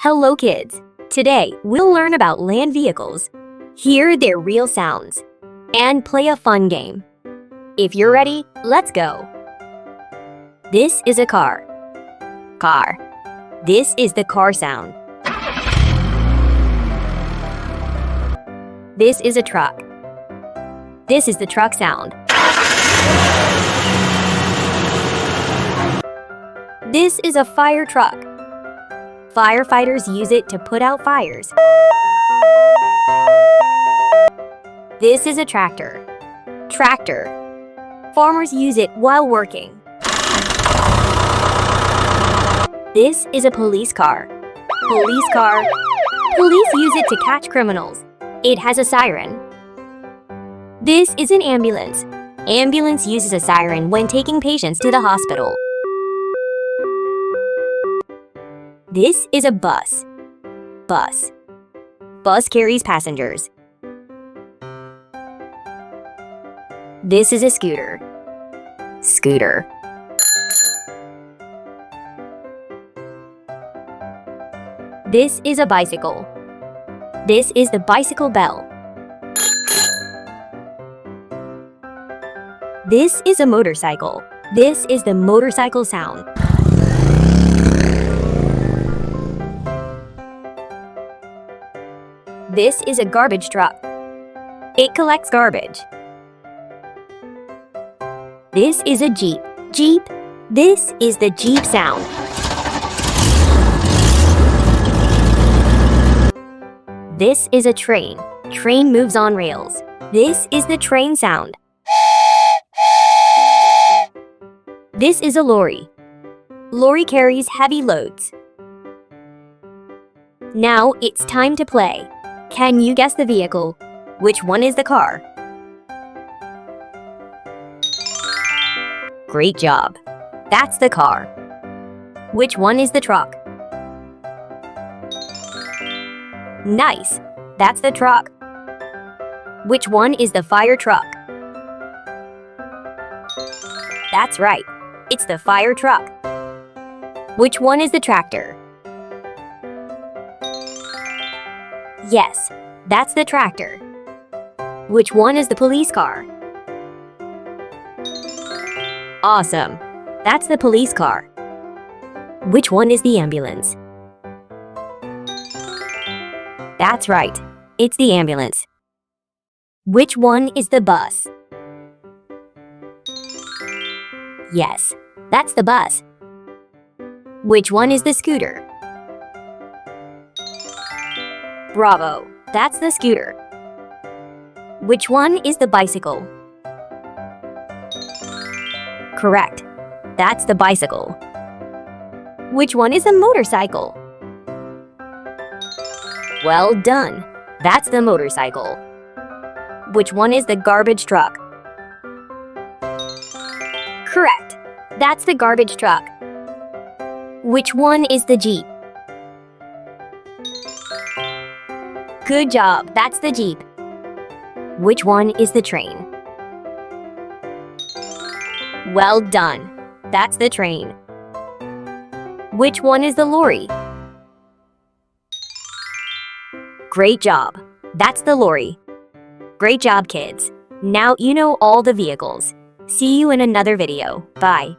Hello kids! Today, we'll learn about land vehicles, hear their real sounds, and play a fun game. If you're ready, let's go! This is a car. Car. This is the car sound. This is a truck. This is the truck sound. This is a fire truck. Firefighters use it to put out fires. This is a tractor. Tractor. Farmers use it while working. This is a police car. Police car. Police use it to catch criminals. It has a siren. This is an ambulance. Ambulance uses a siren when taking patients to the hospital. This is a bus. Bus. Bus carries passengers. This is a scooter. Scooter. This is a bicycle. This is the bicycle bell. This is a motorcycle. This is the motorcycle sound. This is a garbage truck. It collects garbage. This is a Jeep. Jeep. This is the Jeep sound. This is a train. Train moves on rails. This is the train sound. This is a lorry. Lorry carries heavy loads. Now it's time to play. Can you guess the vehicle? Which one is the car? Great job. That's the car. Which one is the truck? Nice. That's the truck. Which one is the fire truck? That's right. It's the fire truck. Which one is the tractor? Yes, that's the tractor. Which one is the police car? Awesome. That's the police car. Which one is the ambulance? That's right. It's the ambulance. Which one is the bus? Yes, that's the bus. Which one is the scooter? Bravo, that's the scooter. Which one is the bicycle? Correct, that's the bicycle. Which one is the motorcycle? Well done, that's the motorcycle. Which one is the garbage truck? Correct, that's the garbage truck. Which one is the Jeep? Good job, that's the Jeep. Which one is the train? Well done, that's the train. Which one is the lorry? Great job, that's the lorry. Great job, kids. Now you know all the vehicles. See you in another video. Bye.